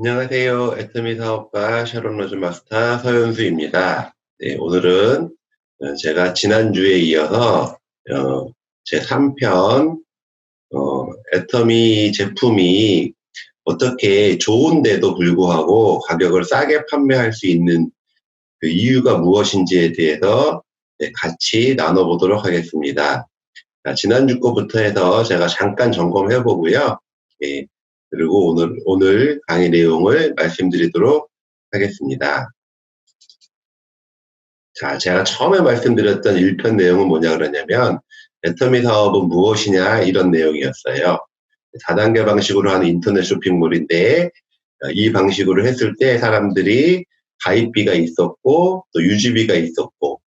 안녕하세요. 애터미 사업가 샤론 로즈 마스터 서현수입니다. 네, 오늘은 제가 지난주에 이어서 제 3편 애터미 제품이 어떻게 좋은데도 불구하고 가격을 싸게 판매할 수 있는 그 이유가 무엇인지에 대해서 같이 나눠보도록 하겠습니다. 자, 지난주 거부터 해서 제가 잠깐 점검해 보고요. 예, 그리고 오늘 강의 내용을 말씀드리도록 하겠습니다. 자, 제가 처음에 말씀드렸던 1편 내용은 뭐냐 그러냐면 애터미 사업은 무엇이냐 이런 내용이었어요. 다단계 방식으로 하는 인터넷 쇼핑몰인데 이 방식으로 했을 때 사람들이 가입비가 있었고 또 유지비가 있었고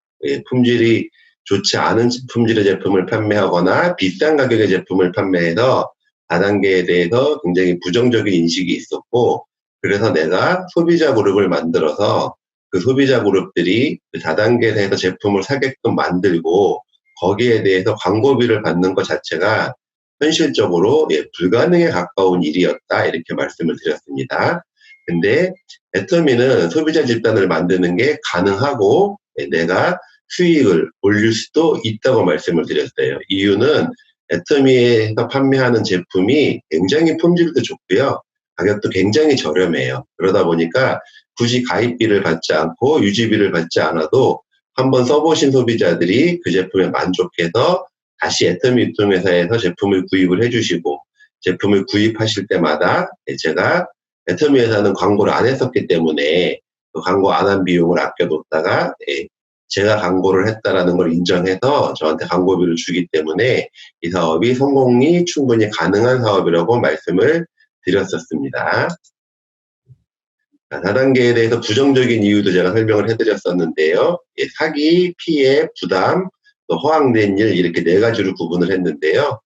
품질이 좋지 않은 품질의 제품을 판매하거나 비싼 가격의 제품을 판매해서 다단계에 대해서 굉장히 부정적인 인식이 있었고, 그래서 내가 소비자 그룹을 만들어서 그 소비자 그룹들이 그 다단계에 대해서 제품을 사게끔 만들고 거기에 대해서 광고비를 받는 것 자체가 현실적으로 불가능에 가까운 일이었다 이렇게 말씀을 드렸습니다. 근데 애터미는 소비자 집단을 만드는 게 가능하고 내가 수익을 올릴 수도 있다고 말씀을 드렸어요. 이유는 애터미에서 판매하는 제품이 굉장히 품질도 좋고요. 가격도 굉장히 저렴해요. 그러다 보니까 굳이 가입비를 받지 않고 유지비를 받지 않아도 한번 써보신 소비자들이 그 제품에 만족해서 다시 애터미 유통회사에서 제품을 구입을 해주시고, 제품을 구입하실 때마다 제가 애터미 회사는 광고를 안 했었기 때문에 그 광고 안 한 비용을 아껴뒀다가 제가 광고를 했다라는 걸 인정해서 저한테 광고비를 주기 때문에 이 사업이 성공이 충분히 가능한 사업이라고 말씀을 드렸었습니다. 다단계에 대해서 부정적인 이유도 제가 설명을 해드렸었는데요. 사기, 피해, 부담, 또 허황된 일 이렇게 4가지로 구분을 했는데요.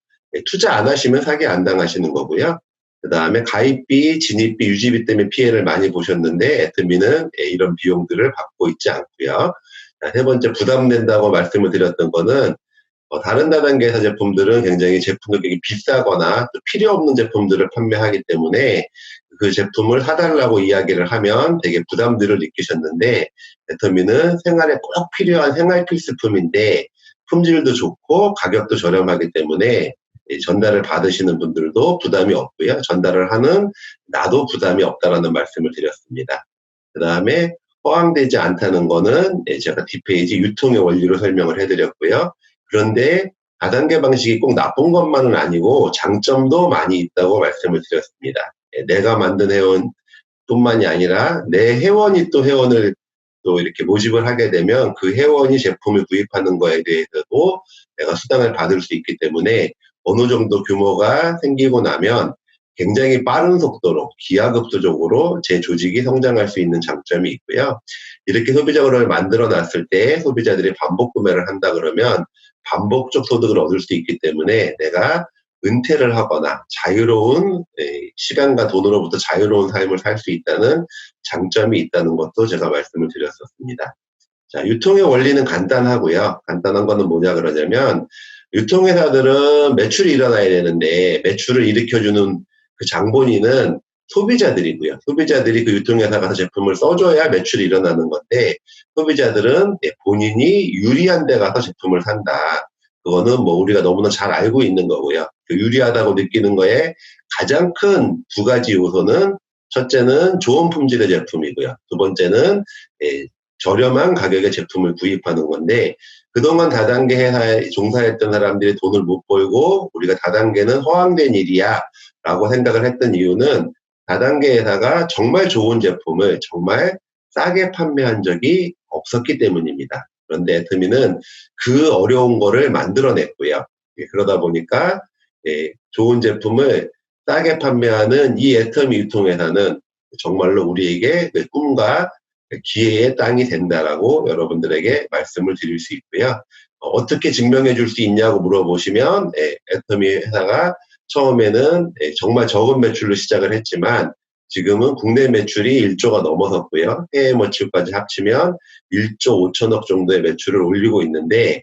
투자 안 하시면 사기 안 당하시는 거고요. 그 다음에 가입비, 진입비, 유지비 때문에 피해를 많이 보셨는데 애터미는 이런 비용들을 받고 있지 않고요. 세 번째, 부담된다고 말씀을 드렸던 거는 다른 다단계 회사 제품들은 굉장히 제품 가격이 비싸거나 또 필요 없는 제품들을 판매하기 때문에 그 제품을 사달라고 이야기를 하면 되게 부담들을 느끼셨는데, 애터미는 생활에 꼭 필요한 생활 필수품인데 품질도 좋고 가격도 저렴하기 때문에 전달을 받으시는 분들도 부담이 없고요. 전달을 하는 나도 부담이 없다라는 말씀을 드렸습니다. 그 다음에 허황되지 않다는 거는 제가 뒷페이지 유통의 원리로 설명을 해드렸고요. 그런데 다단계 방식이 꼭 나쁜 것만은 아니고 장점도 많이 있다고 말씀을 드렸습니다. 내가 만든 회원뿐만이 아니라 내 회원이 또 회원을 또 이렇게 모집을 하게 되면 그 회원이 제품을 구입하는 거에 대해서도 내가 수당을 받을 수 있기 때문에 어느 정도 규모가 생기고 나면 굉장히 빠른 속도로 기하급수적으로 제 조직이 성장할 수 있는 장점이 있고요. 이렇게 소비자 그룹을 만들어 놨을 때 소비자들이 반복 구매를 한다 그러면 반복적 소득을 얻을 수 있기 때문에 내가 은퇴를 하거나 자유로운 시간과 돈으로부터 자유로운 삶을 살 수 있다는 장점이 있다는 것도 제가 말씀을 드렸었습니다. 자, 유통의 원리는 간단하고요. 간단한 거는 뭐냐 그러냐면 유통회사들은 매출이 일어나야 되는데 매출을 일으켜주는 그 장본인은 소비자들이고요. 소비자들이 그 유통회사 가서 제품을 써줘야 매출이 일어나는 건데 소비자들은 본인이 유리한 데 가서 제품을 산다. 그거는 뭐 우리가 너무나 잘 알고 있는 거고요. 그 유리하다고 느끼는 거에 가장 큰 2가지 요소는 첫째는 좋은 품질의 제품이고요. 두 번째는 저렴한 가격의 제품을 구입하는 건데 그동안 다단계 회사에 종사했던 사람들이 돈을 못 벌고 우리가 다단계는 허황된 일이야 라고 생각을 했던 이유는 다단계 회사가 정말 좋은 제품을 정말 싸게 판매한 적이 없었기 때문입니다. 그런데 애터미는 그 어려운 거를 만들어냈고요. 그러다 보니까 좋은 제품을 싸게 판매하는 이 애터미 유통회사는 정말로 우리에게 꿈과 기회의 땅이 된다라고 여러분들에게 말씀을 드릴 수 있고요. 어떻게 증명해 줄 수 있냐고 물어보시면 애터미 회사가 처음에는 정말 적은 매출로 시작을 했지만 지금은 국내 매출이 1조가 넘어섰고요. 해외 매출까지 합치면 1조 5천억 정도의 매출을 올리고 있는데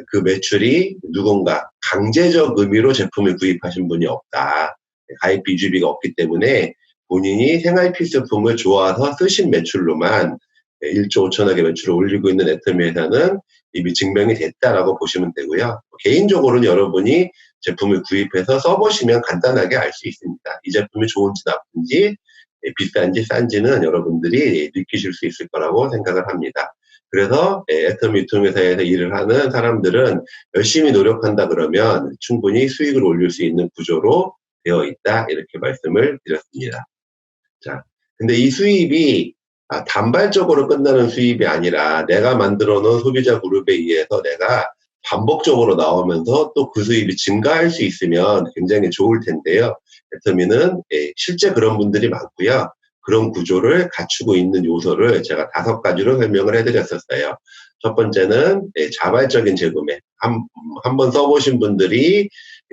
그 매출이 누군가 강제적 의미로 제품을 구입하신 분이 없다. 가입비 유지비가 없기 때문에 본인이 생활 필수품을 좋아서 쓰신 매출로만 1조 5천억의 매출을 올리고 있는 애터미 회사는 이미 증명이 됐다라고 보시면 되고요. 개인적으로는 여러분이 제품을 구입해서 써보시면 간단하게 알 수 있습니다. 이 제품이 좋은지 나쁜지 비싼지 싼지는 여러분들이 느끼실 수 있을 거라고 생각을 합니다. 그래서 애터미 유통회사에서 일을 하는 사람들은 열심히 노력한다 그러면 충분히 수익을 올릴 수 있는 구조로 되어 있다, 이렇게 말씀을 드렸습니다. 자, 근데 이 수입이 단발적으로 끝나는 수입이 아니라 내가 만들어 놓은 소비자 그룹에 의해서 내가 반복적으로 나오면서 또 그 수입이 증가할 수 있으면 굉장히 좋을 텐데요. 애터미는 실제 그런 분들이 많고요. 그런 구조를 갖추고 있는 요소를 제가 5가지로 설명을 해드렸었어요. 첫 번째는 자발적인 재구매. 한번 써보신 분들이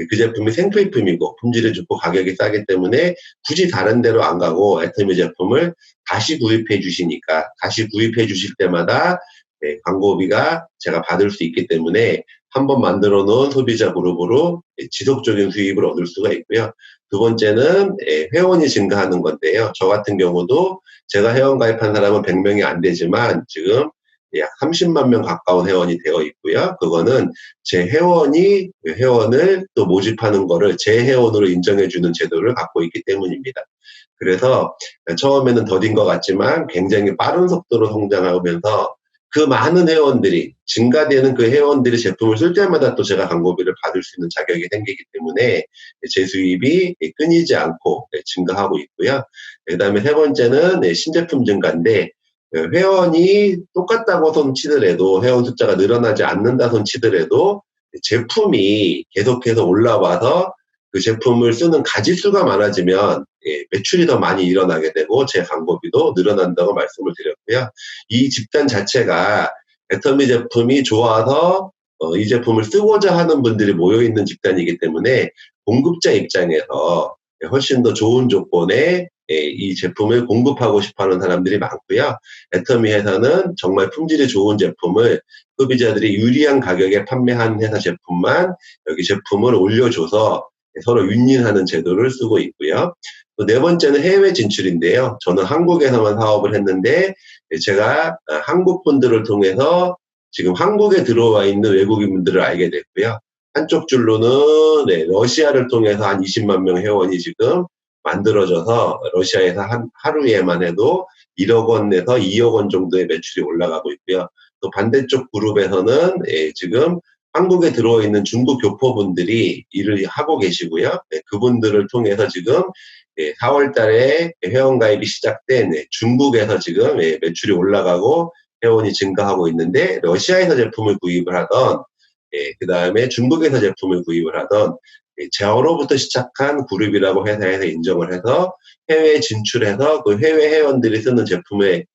그 제품이 생필품이고 품질이 좋고 가격이 싸기 때문에 굳이 다른 데로 안 가고 애터미 제품을 다시 구입해 주시니까, 다시 구입해 주실 때마다 광고비가 제가 받을 수 있기 때문에 한번 만들어 놓은 소비자 그룹으로 지속적인 수입을 얻을 수가 있고요. 두 번째는 회원이 증가하는 건데요. 저 같은 경우도 제가 회원 가입한 사람은 100명이 안 되지만 지금 약 30만 명 가까운 회원이 되어 있고요. 그거는 제 회원을 또 모집하는 거를 제 회원으로 인정해주는 제도를 갖고 있기 때문입니다. 그래서 처음에는 더딘 것 같지만 굉장히 빠른 속도로 성장하면서 그 많은 회원들이, 증가되는 그 회원들이 제품을 쓸 때마다 또 제가 광고비를 받을 수 있는 자격이 생기기 때문에 제 수입이 끊이지 않고 증가하고 있고요. 그 다음에 세 번째는 신제품 증가인데, 회원이 똑같다고 손 치더라도, 회원 숫자가 늘어나지 않는다 손 치더라도 제품이 계속해서 올라와서 그 제품을 쓰는 가짓수가 많아지면 매출이 더 많이 일어나게 되고 제 광고비도 늘어난다고 말씀을 드렸고요. 이 집단 자체가 애터미 제품이 좋아서 이 제품을 쓰고자 하는 분들이 모여있는 집단이기 때문에 공급자 입장에서 훨씬 더 좋은 조건에 이 제품을 공급하고 싶어하는 사람들이 많고요. 애터미 회사는 정말 품질이 좋은 제품을 소비자들이 유리한 가격에 판매하는 회사 제품만 여기 제품을 올려줘서 서로 윈윈하는 제도를 쓰고 있고요. 또 네 번째는 해외 진출인데요. 저는 한국에서만 사업을 했는데 제가 한국 분들을 통해서 지금 한국에 들어와 있는 외국인 분들을 알게 됐고요. 한쪽 줄로는 러시아를 통해서 한 20만 명 회원이 지금 만들어져서 러시아에서 하루에만 해도 1억 원에서 2억 원 정도의 매출이 올라가고 있고요. 또 반대쪽 그룹에서는 지금 한국에 들어와 있는 중국 교포분들이 일을 하고 계시고요. 그분들을 통해서 지금 4월 달에 회원가입이 시작된 중국에서 지금 매출이 올라가고 회원이 증가하고 있는데, 러시아에서 제품을 구입을 하던, 그 다음에 중국에서 제품을 구입을 하던 저로부터 시작한 그룹이라고 회사에서 인정을 해서 해외에 진출해서 그 해외 회원들이 쓰는 제품을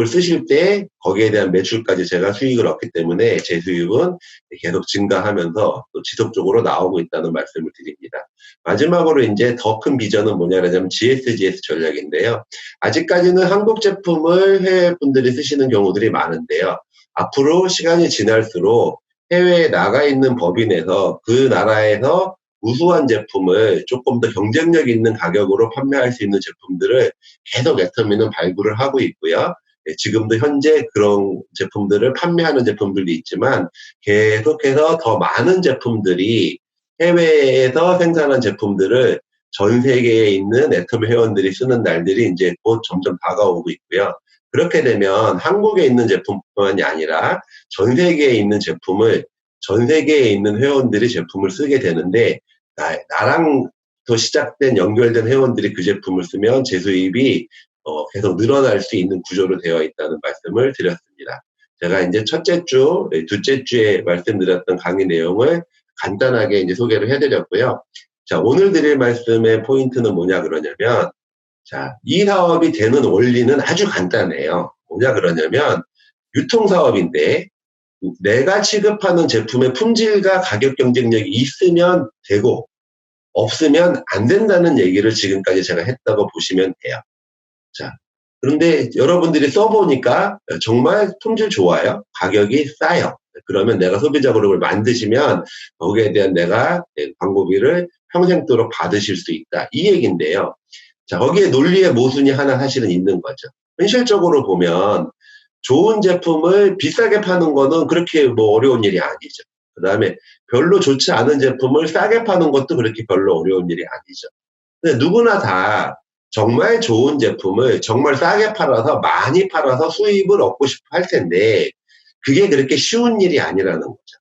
쓰실 때 거기에 대한 매출까지 제가 수익을 얻기 때문에 제 수익은 계속 증가하면서 또 지속적으로 나오고 있다는 말씀을 드립니다. 마지막으로 이제 더 큰 비전은 뭐냐면 GSGS 전략인데요. 아직까지는 한국 제품을 해외 분들이 쓰시는 경우들이 많은데요. 앞으로 시간이 지날수록 해외에 나가 있는 법인에서 그 나라에서 우수한 제품을 조금 더 경쟁력 있는 가격으로 판매할 수 있는 제품들을 계속 애터미는 발굴을 하고 있고요. 지금도 현재 그런 제품들을 판매하는 제품들이 있지만 계속해서 더 많은 제품들이 해외에서 생산한 제품들을 전 세계에 있는 애터미 회원들이 쓰는 날들이 이제 곧 점점 다가오고 있고요. 그렇게 되면 한국에 있는 제품뿐만이 아니라 전 세계에 있는 제품을 전 세계에 있는 회원들이 제품을 쓰게 되는데, 나랑 더 시작된 연결된 회원들이 그 제품을 쓰면 제 수입이 계속 늘어날 수 있는 구조로 되어 있다는 말씀을 드렸습니다. 제가 이제 첫째 주, 둘째 주에 말씀드렸던 강의 내용을 간단하게 이제 소개를 해드렸고요. 자, 오늘 드릴 말씀의 포인트는 뭐냐 그러냐면, 자, 이 사업이 되는 원리는 아주 간단해요. 뭐냐 그러냐면, 유통사업인데, 내가 취급하는 제품의 품질과 가격 경쟁력이 있으면 되고, 없으면 안 된다는 얘기를 지금까지 제가 했다고 보시면 돼요. 자, 그런데 여러분들이 써보니까 정말 품질 좋아요. 가격이 싸요. 그러면 내가 소비자 그룹을 만드시면 거기에 대한 내가 광고비를 평생도록 받으실 수 있다. 이 얘기인데요. 자, 거기에 논리의 모순이 하나 사실은 있는 거죠. 현실적으로 보면 좋은 제품을 비싸게 파는 거는 그렇게 뭐 어려운 일이 아니죠. 그 다음에 별로 좋지 않은 제품을 싸게 파는 것도 그렇게 별로 어려운 일이 아니죠. 근데 누구나 다 정말 좋은 제품을 정말 싸게 팔아서 많이 팔아서 수입을 얻고 싶어 할 텐데 그게 그렇게 쉬운 일이 아니라는 거죠.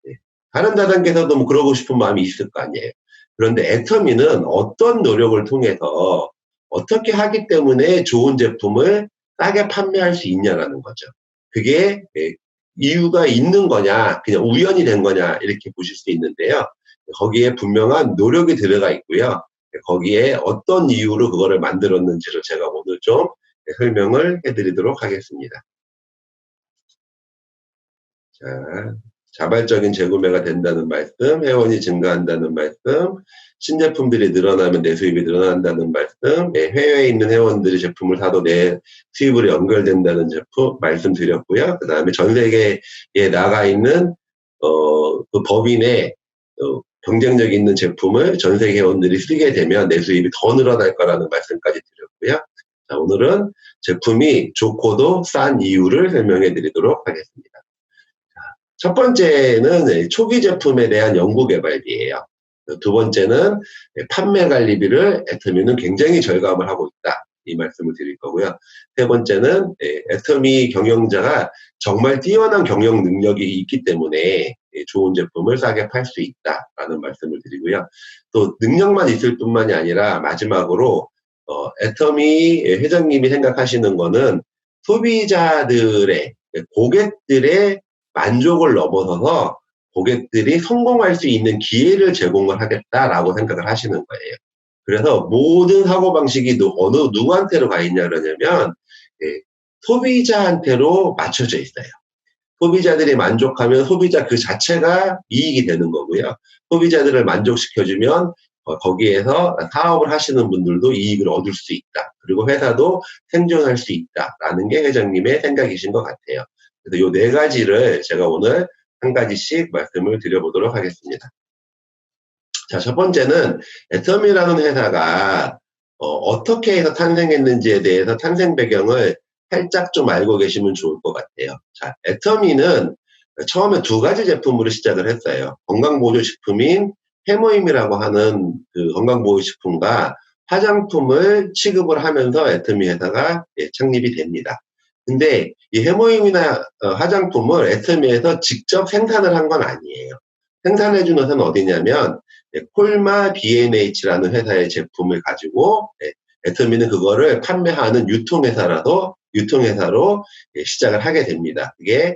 네. 다른 다단계에서도 뭐 그러고 싶은 마음이 있을 거 아니에요. 그런데 애터미는 어떤 노력을 통해서 어떻게 하기 때문에 좋은 제품을 싸게 판매할 수 있냐라는 거죠. 그게 이유가 있는 거냐, 그냥 우연히 된 거냐 이렇게 보실 수 있는데요. 거기에 분명한 노력이 들어가 있고요. 거기에 어떤 이유로 그거를 만들었는지를 제가 오늘 좀 설명을 해드리도록 하겠습니다. 자, 자발적인 재구매가 된다는 말씀, 회원이 증가한다는 말씀, 신제품들이 늘어나면 내 수입이 늘어난다는 말씀, 해외에 있는 회원들이 제품을 사도 내 수입으로 연결된다는 제품 말씀드렸고요. 그 다음에 전 세계에 나가 있는 그 법인의 경쟁력 있는 제품을 전 세계 회원들이 쓰게 되면 내 수입이 더 늘어날 거라는 말씀까지 드렸고요. 자, 오늘은 제품이 좋고도 싼 이유를 설명해 드리도록 하겠습니다. 첫 번째는 초기 제품에 대한 연구 개발비예요. 두 번째는 판매 관리비를 애터미는 굉장히 절감을 하고 있다. 이 말씀을 드릴 거고요. 세 번째는 애터미 경영자가 정말 뛰어난 경영 능력이 있기 때문에 좋은 제품을 싸게 팔 수 있다라는 말씀을 드리고요. 또 능력만 있을 뿐만이 아니라 마지막으로 애터미 회장님이 생각하시는 거는 소비자들의 고객들의 만족을 넘어서서 고객들이 성공할 수 있는 기회를 제공을 하겠다라고 생각을 하시는 거예요. 그래서 모든 사고방식이 어느 누구한테로 가 있냐 그러냐면 소비자한테로 맞춰져 있어요. 소비자들이 만족하면 소비자 그 자체가 이익이 되는 거고요. 소비자들을 만족시켜주면 거기에서 사업을 하시는 분들도 이익을 얻을 수 있다. 그리고 회사도 생존할 수 있다라는 게 회장님의 생각이신 것 같아요. 그래서 이 네 가지를 제가 오늘 한 가지씩 말씀을 드려보도록 하겠습니다. 자, 첫 번째는 애터미라는 회사가 어떻게 해서 탄생했는지에 대해서 탄생 배경을 살짝 좀 알고 계시면 좋을 것 같아요. 자, 애터미는 처음에 두 가지 제품으로 시작을 했어요. 건강보조식품인 해모임이라고 하는 그 건강보조식품과 화장품을 취급을 하면서 애터미 회사가 창립이 됩니다. 근데 이 해모임이나 화장품을 애터미에서 직접 생산을 한 건 아니에요. 생산해준 회사는 어디냐면 콜마 B&H라는 회사의 제품을 가지고 애터미는 그거를 판매하는 유통회사로 시작을 하게 됩니다. 그게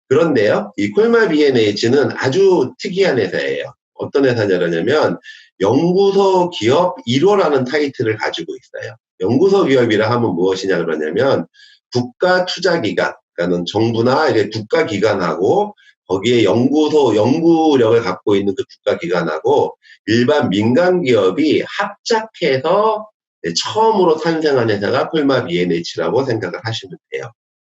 그런데요, 이 콜마 B&H는 아주 특이한 회사예요. 어떤 회사냐면 연구소 기업 1호라는 타이틀을 가지고 있어요. 연구소 기업이라 하면 무엇이냐 그러냐면 국가투자기관, 그러니까 정부나 이제 국가기관하고 거기에 연구력을 갖고 있는 그 국가기관하고 일반 민간기업이 합작해서 처음으로 탄생한 회사가 콜마 B&H라고 생각을 하시면 돼요.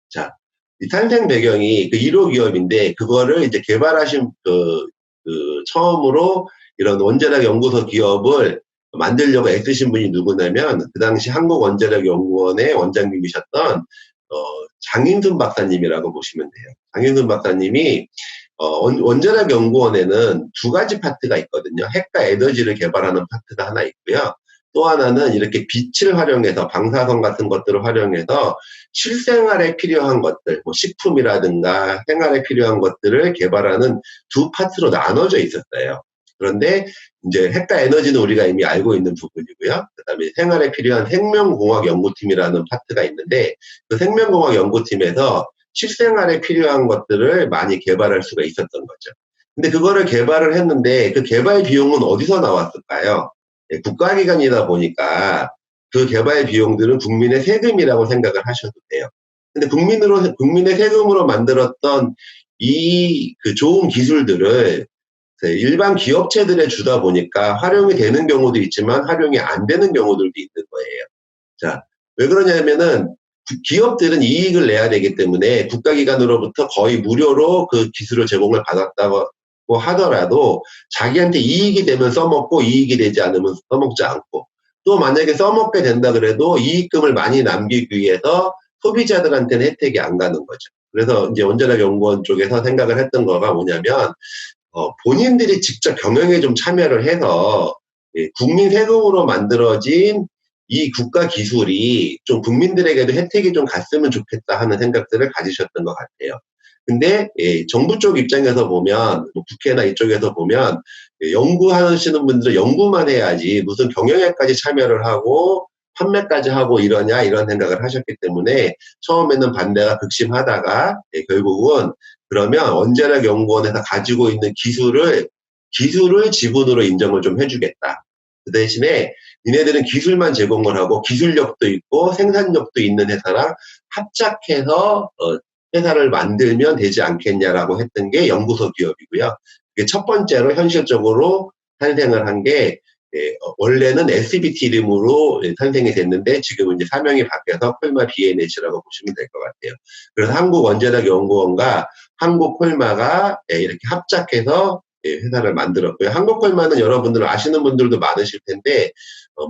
자, 이 탄생 배경이 그 1호 기업인데 그거를 이제 개발하신 처음으로 이런 원자력 연구소 기업을 만들려고 애쓰신 분이 누구냐면 그 당시 한국원자력연구원의 원장님이셨던 장인순 박사님이라고 보시면 돼요. 장인순 박사님이 원자력 연구원에는 두 가지 파트가 있거든요. 핵과 에너지를 개발하는 파트가 하나 있고요. 또 하나는 이렇게 빛을 활용해서 방사선 같은 것들을 활용해서 실생활에 필요한 것들, 뭐 식품이라든가 생활에 필요한 것들을 개발하는 두 파트로 나눠져 있었어요. 그런데 이제 핵과 에너지는 우리가 이미 알고 있는 부분이고요. 그다음에 생활에 필요한 생명공학 연구팀이라는 파트가 있는데 그 생명공학 연구팀에서 실생활에 필요한 것들을 많이 개발할 수가 있었던 거죠. 근데 그거를 개발을 했는데 그 개발 비용은 어디서 나왔을까요? 국가기관이다 보니까 그 개발 비용들은 국민의 세금이라고 생각을 하셔도 돼요. 근데 국민의 세금으로 만들었던 그 좋은 기술들을 일반 기업체들에 주다 보니까 활용이 되는 경우도 있지만 활용이 안 되는 경우들도 있는 거예요. 자, 왜 그러냐면은 기업들은 이익을 내야 되기 때문에 국가기관으로부터 거의 무료로 그 기술을 제공을 받았다고 하더라도 자기한테 이익이 되면 써먹고 이익이 되지 않으면 써먹지 않고, 또 만약에 써먹게 된다 그래도 이익금을 많이 남기기 위해서 소비자들한테는 혜택이 안 가는 거죠. 그래서 이제 원자력연구원 쪽에서 생각을 했던 거가 뭐냐면, 본인들이 직접 경영에 좀 참여를 해서 국민 세금으로 만들어진 이 국가 기술이 좀 국민들에게도 혜택이 좀 갔으면 좋겠다 하는 생각들을 가지셨던 것 같아요. 근데 정부 쪽 입장에서 보면, 뭐 국회나 이쪽에서 보면 연구하시는 분들은 연구만 해야지 무슨 경영에까지 참여를 하고 판매까지 하고 이러냐, 이런 생각을 하셨기 때문에 처음에는 반대가 극심하다가 결국은 그러면 원자력연구원에서 가지고 있는 기술을 지분으로 인정을 좀 해주겠다. 그 대신에 니네들은 기술만 제공을 하고 기술력도 있고 생산력도 있는 회사랑 합작해서 회사를 만들면 되지 않겠냐라고 했던 게 연구소 기업이고요. 이게 첫 번째로 현실적으로 탄생을 한 게, 원래는 SBT 이름으로 탄생이 됐는데 지금은 이제 사명이 바뀌어서 콜마 BNH라고 보시면 될 것 같아요. 그래서 한국원자력연구원과 한국콜마가 이렇게 합작해서 회사를 만들었고요. 한국콜마는 여러분들 아시는 분들도 많으실 텐데,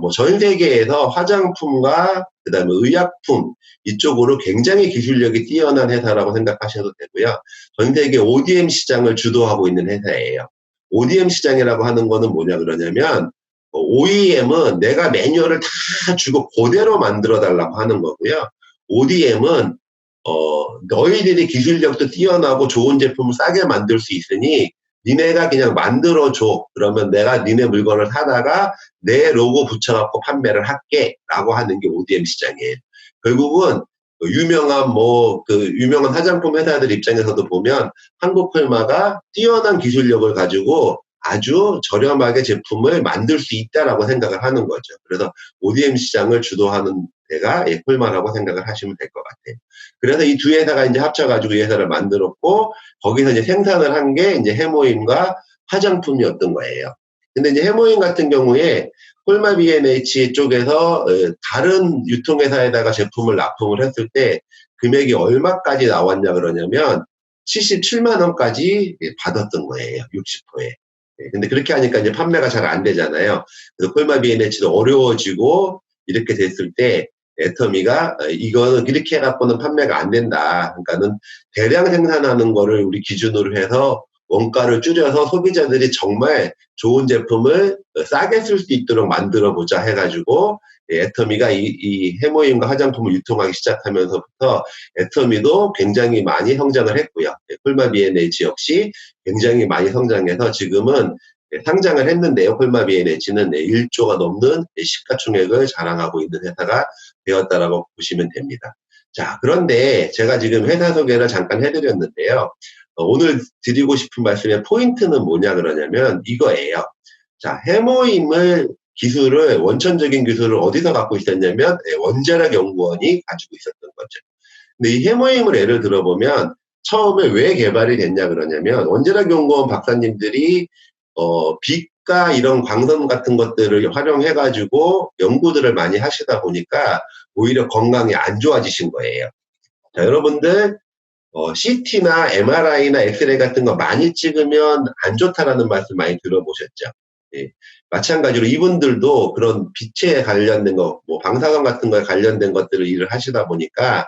뭐 전 세계에서 화장품과 그다음에 의약품 이쪽으로 굉장히 기술력이 뛰어난 회사라고 생각하셔도 되고요. 전 세계 ODM 시장을 주도하고 있는 회사예요. ODM 시장이라고 하는 거는 뭐냐 그러냐면, OEM은 내가 매뉴얼을 다 주고 그대로 만들어 달라고 하는 거고요. ODM은 너희들이 기술력도 뛰어나고 좋은 제품을 싸게 만들 수 있으니 니네가 그냥 만들어줘. 그러면 내가 니네 물건을 사다가 내 로고 붙여갖고 판매를 할게. 라고 하는 게 ODM 시장이에요. 결국은 유명한 화장품 회사들 입장에서도 보면 한국콜마가 뛰어난 기술력을 가지고 아주 저렴하게 제품을 만들 수 있다라고 생각을 하는 거죠. 그래서 ODM 시장을 주도하는 데가 콜마라고 생각을 하시면 될 것 같아요. 그래서 이 두 회사가 이제 합쳐가지고 이 회사를 만들었고, 거기서 이제 생산을 한 게 이제 해모임과 화장품이었던 거예요. 근데 이제 해모임 같은 경우에 콜마 B&H 쪽에서 다른 유통회사에다가 제품을 납품을 했을 때 금액이 얼마까지 나왔냐 그러냐면 77만 원까지 받았던 거예요. 60%에. 근데 그렇게 하니까 이제 판매가 잘 안 되잖아요. 그래서 콜마 B&H도 어려워지고 이렇게 됐을 때 애터미가 이거는 이렇게 해갖고는 판매가 안 된다. 그러니까는 대량 생산하는 거를 우리 기준으로 해서 원가를 줄여서 소비자들이 정말 좋은 제품을 싸게 쓸 수 있도록 만들어 보자 해가지고 애터미가 이 해모임과 화장품을 유통하기 시작하면서부터 애터미도 굉장히 많이 성장을 했고요. 콜마 B&H 역시 굉장히 많이 성장해서 지금은 상장을 했는데요. 콜마 B&H는 1조가 넘는 시가총액을 자랑하고 있는 회사가 되었다라고 보시면 됩니다. 자, 그런데 제가 지금 회사 소개를 잠깐 해드렸는데요. 오늘 드리고 싶은 말씀의 포인트는 뭐냐 그러냐면 이거예요. 자, 해모임을 원천적인 기술을 어디서 갖고 있었냐면 원자력연구원이 가지고 있었던 거죠. 근데 이 해모임을 예를 들어보면 처음에 왜 개발이 됐냐 그러냐면 원자력연구원 박사님들이 빛과 이런 광선 같은 것들을 활용해가지고 연구들을 많이 하시다 보니까 오히려 건강이 안 좋아지신 거예요. 자, 여러분들 CT나 MRI나 엑스레이 같은 거 많이 찍으면 안 좋다라는 말씀 많이 들어보셨죠? 예. 마찬가지로 이분들도 그런 빛에 관련된 거, 뭐 방사선 같은 거에 관련된 것들을 일을 하시다 보니까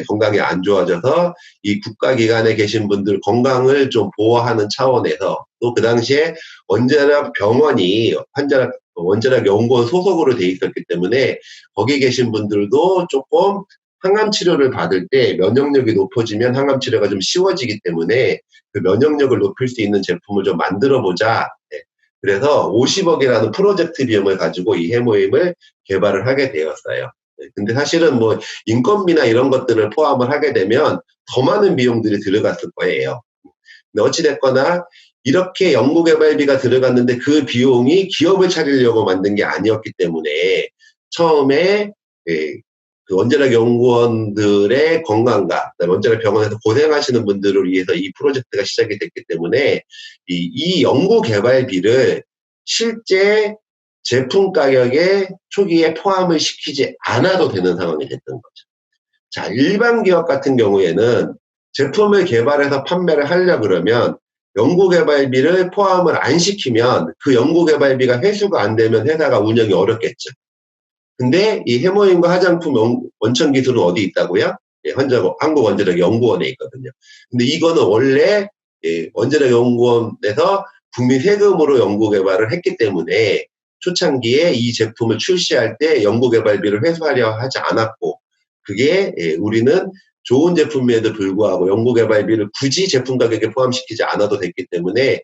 건강이 안 좋아져서 이 국가기관에 계신 분들 건강을 좀 보호하는 차원에서 또 그 당시에 원자력 병원이 원자력 연구원 소속으로 돼 있었기 때문에 거기 계신 분들도 조금 항암 치료를 받을 때 면역력이 높아지면 항암 치료가 좀 쉬워지기 때문에 그 면역력을 높일 수 있는 제품을 좀 만들어 보자. 그래서 50억이라는 프로젝트 비용을 가지고 이 해모임을 개발을 하게 되었어요. 근데 사실은 뭐 인건비나 이런 것들을 포함을 하게 되면 더 많은 비용들이 들어갔을 거예요. 근데 어찌됐거나 이렇게 연구개발비가 들어갔는데 그 비용이 기업을 차리려고 만든 게 아니었기 때문에 처음에 그 원자력 연구원들의 건강과 원자력 병원에서 고생하시는 분들을 위해서 이 프로젝트가 시작이 됐기 때문에 이 연구 개발비를 실제 제품 가격에 초기에 포함을 시키지 않아도 되는 상황이 됐던 거죠. 자, 일반 기업 같은 경우에는 제품을 개발해서 판매를 하려 그러면 연구개발비를 포함을 안 시키면 그 연구개발비가 회수가 안 되면 회사가 운영이 어렵겠죠. 근데 이 해모임과 화장품 원천 기술은 어디 있다고요? 예, 한국원자력연구원에 있거든요. 근데 이거는 원래 원자력연구원에서 국민 세금으로 연구개발을 했기 때문에 초창기에 이 제품을 출시할 때 연구개발비를 회수하려 하지 않았고, 그게 우리는 좋은 제품에도 불구하고 연구개발비를 굳이 제품 가격에 포함시키지 않아도 됐기 때문에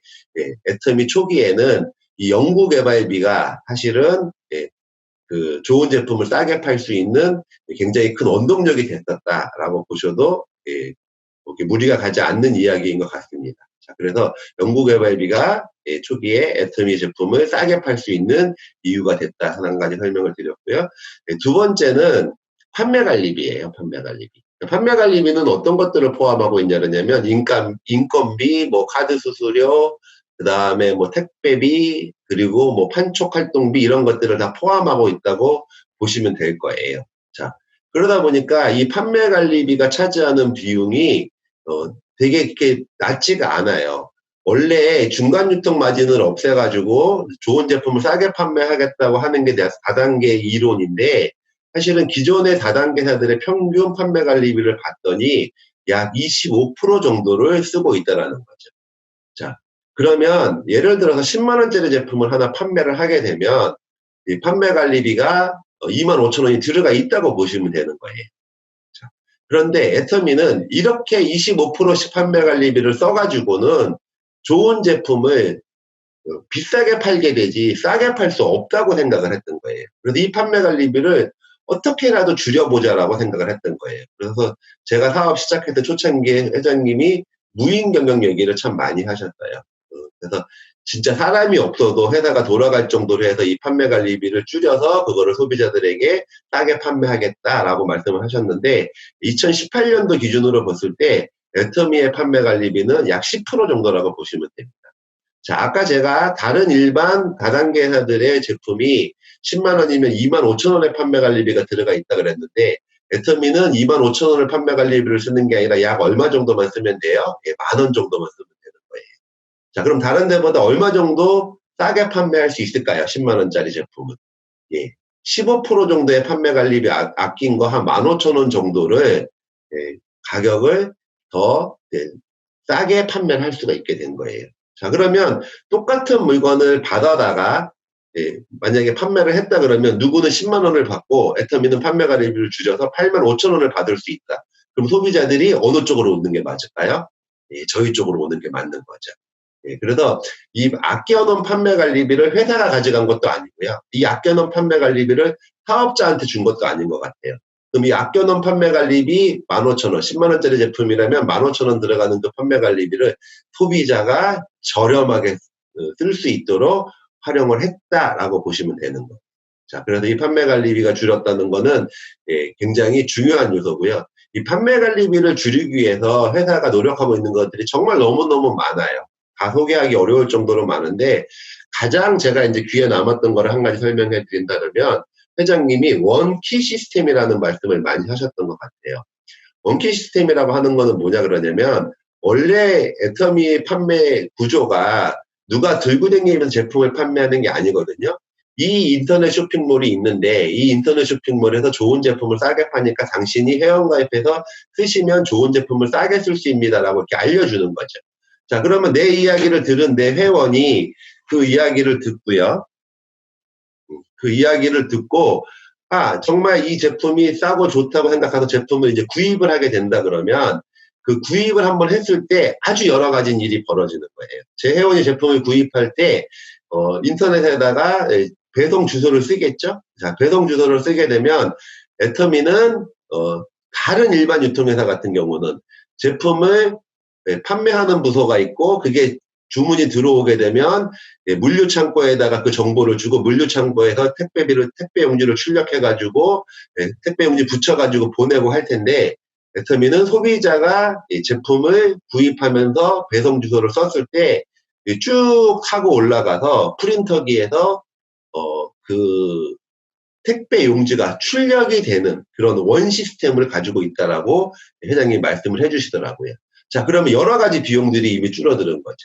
애터미 초기에는 이 연구개발비가 사실은 그 좋은 제품을 싸게 팔 수 있는 굉장히 큰 원동력이 됐었다라고 보셔도 무리가 가지 않는 이야기인 것 같습니다. 자, 그래서 연구개발비가 초기에 애터미 제품을 싸게 팔 수 있는 이유가 됐다 하는 한 가지 설명을 드렸고요. 두 번째는 판매관리비예요. 판매관리비. 판매관리비는 어떤 것들을 포함하고 있냐면 인건비, 뭐 카드 수수료, 그 다음에 뭐 택배비, 그리고 뭐 판촉 활동비 이런 것들을 다 포함하고 있다고 보시면 될 거예요. 자, 그러다 보니까 이 판매관리비가 차지하는 비용이 되게 이렇게 낮지가 않아요. 원래 중간 유통 마진을 없애가지고 좋은 제품을 싸게 판매하겠다고 하는 게 다단계 이론인데, 사실은 기존의 다단계사들의 평균 판매관리비를 봤더니 약 25% 정도를 쓰고 있다라는 거죠. 자, 그러면 예를 들어서 10만 원짜리 제품을 하나 판매를 하게 되면 이 판매관리비가 25,000원이 들어가 있다고 보시면 되는 거예요. 자, 그런데 애터미는 이렇게 25%씩 판매관리비를 써가지고는 좋은 제품을 비싸게 팔게 되지 싸게 팔 수 없다고 생각을 했던 거예요. 그래서 이 판매관리비를 어떻게라도 줄여보자라고 생각을 했던 거예요. 그래서 제가 사업 시작할 때 초창기에 회장님이 무인 경영 얘기를 참 많이 하셨어요. 그래서 진짜 사람이 없어도 회사가 돌아갈 정도로 해서 이 판매관리비를 줄여서 그거를 소비자들에게 싸게 판매하겠다라고 말씀을 하셨는데, 2018년도 기준으로 봤을 때 애터미의 판매관리비는 약 10% 정도라고 보시면 됩니다. 자, 아까 제가 다른 일반 다단계 회사들의 제품이 10만 원이면 25,000원의 판매관리비가 들어가 있다 그랬는데, 애터미는 25,000원을 판매관리비를 쓰는 게 아니라 약 얼마 정도만 쓰면 돼요? 예, 10,000원 정도만 쓰면 되는 거예요. 자, 그럼 다른 데보다 얼마 정도 싸게 판매할 수 있을까요? 10만 원짜리 제품은. 예, 15% 정도의 판매관리비 아낀 거 한 15,000원 정도를 가격을 더 싸게 판매를 할 수가 있게 된 거예요. 자, 그러면 똑같은 물건을 받아다가 만약에 판매를 했다 그러면 누구는 10만 원을 받고 애터미는 판매관리비를 줄여서 85,000원을 받을 수 있다. 그럼 소비자들이 어느 쪽으로 오는 게 맞을까요? 저희 쪽으로 오는 게 맞는 거죠. 그래서 이 아껴놓은 판매관리비를 회사가 가져간 것도 아니고요. 이 아껴놓은 판매관리비를 사업자한테 준 것도 아닌 것 같아요. 그럼 이 아껴놓은 판매관리비 15,000원, 10만 원짜리 제품이라면 15,000원 들어가는 그 판매관리비를 소비자가 저렴하게 쓸 수 있도록 활용을 했다라고 보시면 되는 거예요. 자, 그래서 이 판매관리비가 줄었다는 거는 굉장히 중요한 요소고요. 이 판매관리비를 줄이기 위해서 회사가 노력하고 있는 것들이 정말 너무너무 많아요. 다 소개하기 어려울 정도로 많은데, 가장 제가 이제 귀에 남았던 거를 한 가지 설명해 드린다면, 회장님이 원키 시스템이라는 말씀을 많이 하셨던 것 같아요. 원키 시스템이라고 하는 거는 뭐냐 그러냐면, 원래 애터미 판매 구조가 누가 들고 다니면서 제품을 판매하는 게 아니거든요. 이 인터넷 쇼핑몰이 있는데 이 인터넷 쇼핑몰에서 좋은 제품을 싸게 파니까 당신이 회원가입해서 쓰시면 좋은 제품을 싸게 쓸 수 있습니다라고 이렇게 알려주는 거죠. 자, 그러면 내 이야기를 들은 내 회원이 그 이야기를 듣고요. 그 이야기를 듣고 정말 이 제품이 싸고 좋다고 생각해서 제품을 이제 구입을 하게 된다 그러면 그 구입을 한번 했을 때 아주 여러 가지 일이 벌어지는 거예요. 제 회원이 제품을 구입할 때 인터넷에다가 배송 주소를 쓰겠죠. 자, 배송 주소를 쓰게 되면 애터미는 다른 일반 유통회사 같은 경우는 제품을 판매하는 부서가 있고 그게 주문이 들어오게 되면 물류창고에다가 그 정보를 주고 물류창고에서 택배 용지를 출력해가지고 택배 용지 붙여가지고 보내고 할 텐데, 애터미는 소비자가 제품을 구입하면서 배송 주소를 썼을 때 쭉 하고 올라가서 프린터기에서 그 택배 용지가 출력이 되는 그런 원 시스템을 가지고 있다라고 회장님이 말씀을 해주시더라고요. 자, 그러면 여러 가지 비용들이 이미 줄어드는 거죠.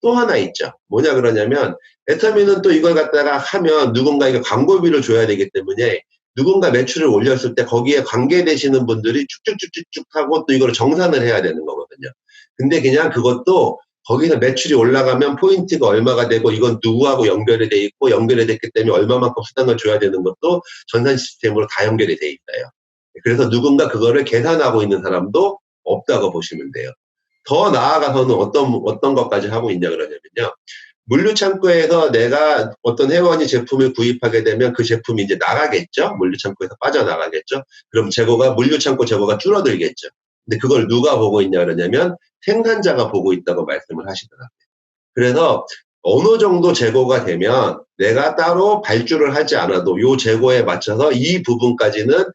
또 하나 있죠. 뭐냐 그러냐면 애터미는 또 이걸 갖다가 하면 누군가에게 광고비를 줘야 되기 때문에 누군가 매출을 올렸을 때 거기에 관계되시는 분들이 쭉쭉쭉쭉 하고 또 이걸 정산을 해야 되는 거거든요. 근데 그냥 그것도 거기서 매출이 올라가면 포인트가 얼마가 되고 이건 누구하고 연결이 돼 있고 연결이 됐기 때문에 얼마만큼 수당을 줘야 되는 것도 전산 시스템으로 다 연결이 돼 있어요. 그래서 누군가 그거를 계산하고 있는 사람도 없다고 보시면 돼요. 더 나아가서는 어떤 것까지 하고 있냐 그러냐면요. 물류창고에서 내가 어떤 회원이 제품을 구입하게 되면 그 제품이 이제 나가겠죠? 물류창고에서 빠져나가겠죠? 그럼 물류창고 재고가 줄어들겠죠? 근데 그걸 누가 보고 있냐 그러냐면 생산자가 보고 있다고 말씀을 하시더라고요. 그래서 어느 정도 재고가 되면 내가 따로 발주를 하지 않아도 요 재고에 맞춰서 이 부분까지는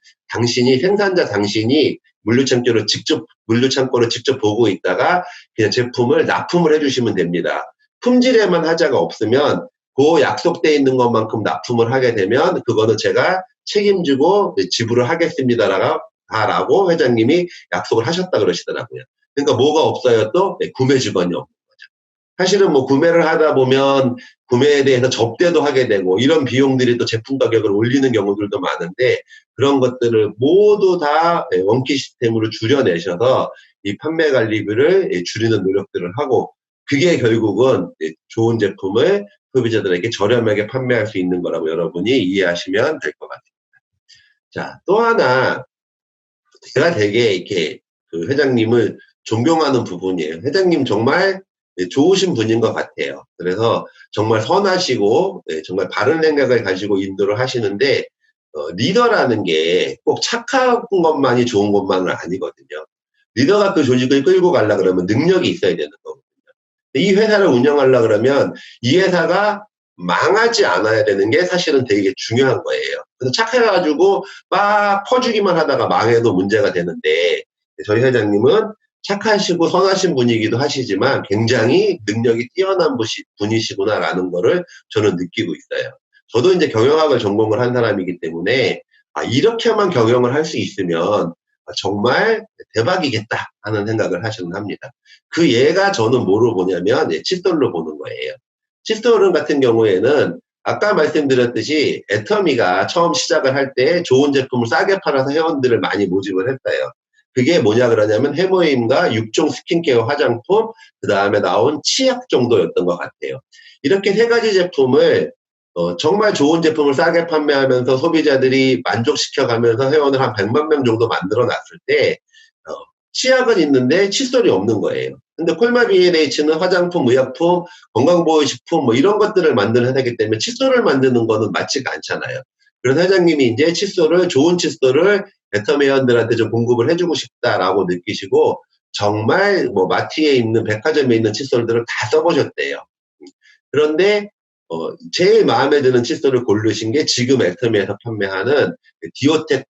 생산자 당신이 물류창고를 직접 보고 있다가 그냥 제품을 납품을 해주시면 됩니다. 품질에만 하자가 없으면 그 약속돼 있는 것만큼 납품을 하게 되면 그거는 제가 책임지고 지불을 하겠습니다라고 회장님이 약속을 하셨다 그러시더라고요. 그러니까 뭐가 없어요 또? 구매 직원이 없는 거죠. 사실은 뭐 구매를 하다 보면 구매에 대해서 접대도 하게 되고 이런 비용들이 또 제품 가격을 올리는 경우들도 많은데 그런 것들을 모두 다 원키 시스템으로 줄여내셔서 이 판매 관리비를 줄이는 노력들을 하고 그게 결국은 좋은 제품을 소비자들에게 저렴하게 판매할 수 있는 거라고 여러분이 이해하시면 될 것 같습니다. 자, 또 하나 제가 되게 이렇게 그 회장님을 존경하는 부분이에요. 회장님 정말 좋으신 분인 것 같아요. 그래서 정말 선하시고 정말 바른 생각을 가지고 인도를 하시는데 리더라는 게 꼭 착한 것만이 좋은 것만은 아니거든요. 리더가 그 조직을 끌고 가려 그러면 능력이 있어야 되는 거거든요. 이 회사를 운영하려 그러면 이 회사가 망하지 않아야 되는 게 사실은 되게 중요한 거예요. 그래서 착해가지고 막 퍼주기만 하다가 망해도 문제가 되는데 저희 회장님은 착하시고 선하신 분이기도 하시지만 굉장히 능력이 뛰어난 분이시구나라는 거를 저는 느끼고 있어요. 저도 이제 경영학을 전공을 한 사람이기 때문에 이렇게만 경영을 할 수 있으면 정말 대박이겠다 하는 생각을 하시곤 합니다. 그 예가 저는 뭐로 보냐면 칫솔로 보는 거예요. 칫솔 같은 경우에는 아까 말씀드렸듯이 애터미가 처음 시작을 할 때 좋은 제품을 싸게 팔아서 회원들을 많이 모집을 했어요. 그게 뭐냐 그러냐면 해모임과 6종 스킨케어 화장품, 그 다음에 나온 치약 정도였던 것 같아요. 이렇게 세 가지 제품을 정말 좋은 제품을 싸게 판매하면서 소비자들이 만족시켜가면서 회원을 한 100만 명 정도 만들어 놨을 때 치약은 있는데 칫솔이 없는 거예요. 근데 콜마 B&H는 화장품, 의약품, 건강보호식품 뭐 이런 것들을 만드는 회사이기 때문에 칫솔을 만드는 거는 맞지가 않잖아요. 그래서 회장님이 이제 좋은 칫솔을 애터미 회원들한테 좀 공급을 해주고 싶다라고 느끼시고 정말 뭐 마트에 있는 백화점에 있는 칫솔들을 다 써보셨대요. 그런데 제일 마음에 드는 칫솔을 고르신 게 지금 애터미에서 판매하는 디오텍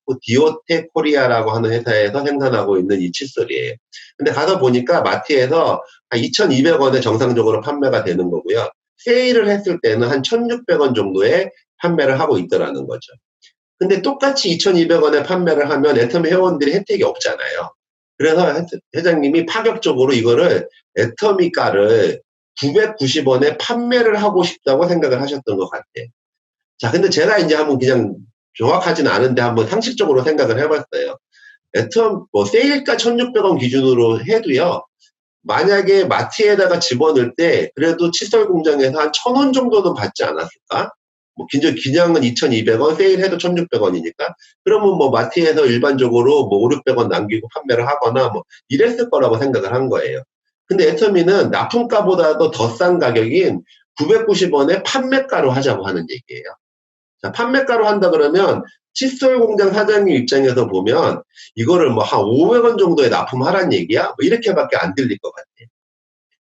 코리아라고 하는 회사에서 생산하고 있는 이 칫솔이에요. 근데 가서 보니까 마트에서 한 2,200원에 정상적으로 판매가 되는 거고요. 세일을 했을 때는 한 1,600원 정도에 판매를 하고 있더라는 거죠. 근데 똑같이 2,200원에 판매를 하면 애터미 회원들이 혜택이 없잖아요. 그래서 회장님이 파격적으로 이거를 애터미가를 990원에 판매를 하고 싶다고 생각을 하셨던 것 같아요. 자, 근데 제가 이제 한번 그냥 정확하진 않은데 한번 상식적으로 생각을 해봤어요. 세일가 1,600원 기준으로 해도요, 만약에 마트에다가 집어넣을 때 그래도 칫솔 공장에서 한 1,000원 정도는 받지 않았을까? 뭐 기장은 2,200원, 세일해도 1,600원이니까 그러면 뭐 마트에서 일반적으로 뭐 5,600원 남기고 판매를 하거나 뭐 이랬을 거라고 생각을 한 거예요. 근데 애터미는 납품가보다도 더 싼 가격인 990원에 판매가로 하자고 하는 얘기예요. 자, 판매가로 한다 그러면 칫솔 공장 사장님 입장에서 보면 이거를 뭐 한 500원 정도에 납품하란 얘기야? 뭐 이렇게밖에 안 들릴 것 같아요.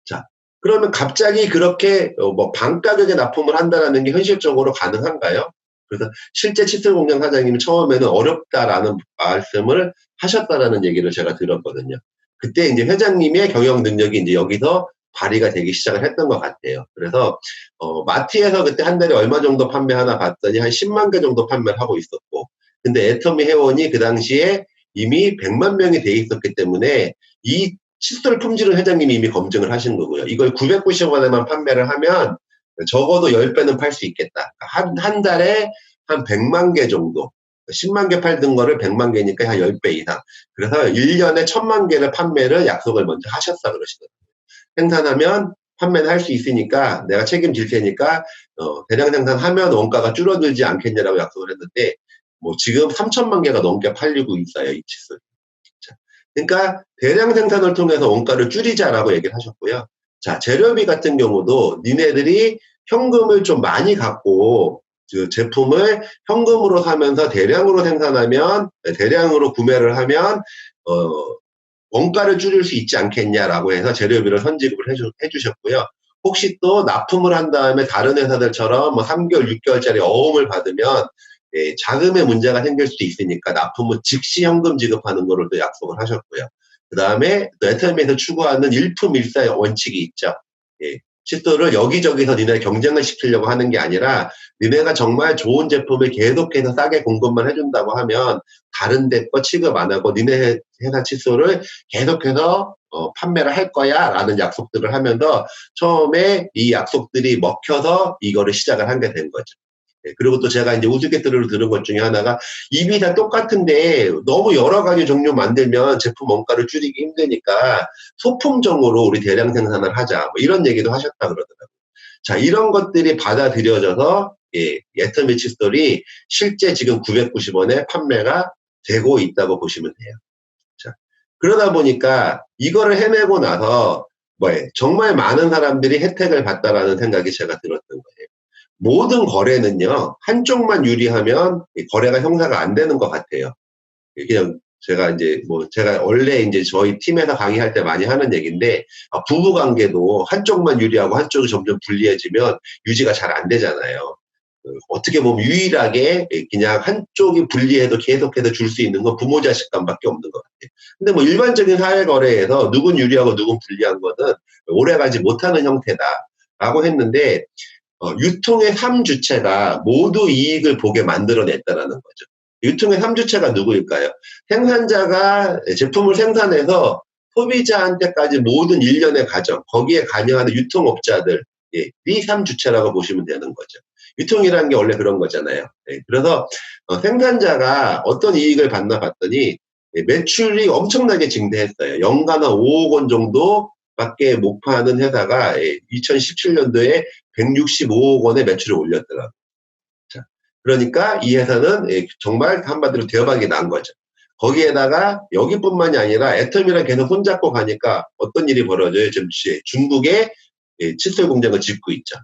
자, 그러면 갑자기 그렇게 뭐 반가격에 납품을 한다는 게 현실적으로 가능한가요? 그래서 실제 칫솔 공장 사장님이 처음에는 어렵다라는 말씀을 하셨다라는 얘기를 제가 들었거든요. 그때 이제 회장님의 경영 능력이 이제 여기서 발휘가 되기 시작을 했던 것 같아요. 그래서 마트에서 그때 한 달에 얼마 정도 판매하나 봤더니 한 10만 개 정도 판매를 하고 있었고, 근데 애터미 회원이 그 당시에 이미 100만 명이 돼 있었기 때문에 이 칫솔 품질은 회장님이 이미 검증을 하신 거고요. 이걸 990원에만 판매를 하면 적어도 10배는 팔 수 있겠다. 한 달에 한 100만 개 정도, 10만 개 팔던 거를 100만 개니까 한 10배 이상. 그래서 1년에 1000만 개를 판매를 약속을 먼저 하셨다 그러시더라고요. 생산하면 판매는 할 수 있으니까 내가 책임질 테니까 대량 생산하면 원가가 줄어들지 않겠냐라고 약속을 했는데, 뭐 지금 3천만 개가 넘게 팔리고 있어요, 이 칫솔. 그러니까 대량 생산을 통해서 원가를 줄이자라고 얘기를 하셨고요. 자, 재료비 같은 경우도 니네들이 현금을 좀 많이 갖고 그 제품을 현금으로 사면서 대량으로 생산하면, 대량으로 구매를 하면 원가를 줄일 수 있지 않겠냐라고 해서 재료비를 선지급을 해주셨고요. 혹시 또 납품을 한 다음에 다른 회사들처럼 뭐 3개월, 6개월짜리 어음을 받으면 자금에 문제가 생길 수도 있으니까 납품은 즉시 현금 지급하는 거를 또 약속을 하셨고요. 그 다음에 또 애터미에서 추구하는 일품일사의 원칙이 있죠. 칫솔을 여기저기서 니네 경쟁을 시키려고 하는 게 아니라 니네가 정말 좋은 제품을 계속해서 싸게 공급만 해준다고 하면 다른 데 거 취급 안 하고 니네 회사 칫솔을 계속해서 판매를 할 거야 라는 약속들을 하면서 처음에 이 약속들이 먹혀서 이거를 시작을 하게 된 거죠. 그리고 또 제가 이제 우스갯소리로 들은 것 중에 하나가, 입이 다 똑같은데 너무 여러 가지 종류 만들면 제품 원가를 줄이기 힘드니까 소품종으로 우리 대량 생산을 하자, 뭐 이런 얘기도 하셨다 그러더라고요. 자, 이런 것들이 받아들여져서 애터미 칫솔이 실제 지금 990원에 판매가 되고 있다고 보시면 돼요. 자, 그러다 보니까 이거를 해내고 나서 정말 많은 사람들이 혜택을 받다라는 생각이 제가 들었던 거예요. 모든 거래는요, 한쪽만 유리하면 거래가 형사가 안 되는 것 같아요. 그냥 제가 제가 원래 저희 팀에서 강의할 때 많이 하는 얘기인데, 부부 관계도 한쪽만 유리하고 한쪽이 점점 불리해지면 유지가 잘 안 되잖아요. 어떻게 보면 유일하게 그냥 한쪽이 불리해도 계속해서 줄 수 있는 건 부모 자식 간밖에 없는 것 같아요. 근데 뭐 일반적인 사회 거래에서 누군 유리하고 누군 불리한 거는 오래가지 못하는 형태다라고 했는데, 유통의 3주체가 모두 이익을 보게 만들어냈다라는 거죠. 유통의 3주체가 누구일까요? 생산자가 제품을 생산해서 소비자한테까지 모든 일련의 과정, 거기에 관여하는 유통업자들, 이 3주체라고 보시면 되는 거죠. 유통이라는 게 원래 그런 거잖아요. 그래서 생산자가 어떤 이익을 받나 봤더니 매출이 엄청나게 증대했어요. 연간 한 5억 원 정도 밖에 못 파는 회사가 2017년도에 165억 원의 매출을 올렸더라고요. 자, 그러니까 이 회사는 정말 한마디로 대박이 난 거죠. 거기에다가 여기뿐만이 아니라 애터미랑 계속 손잡고 가니까 어떤 일이 벌어져요? 지금 중국에 칫솔 공장을 짓고 있죠.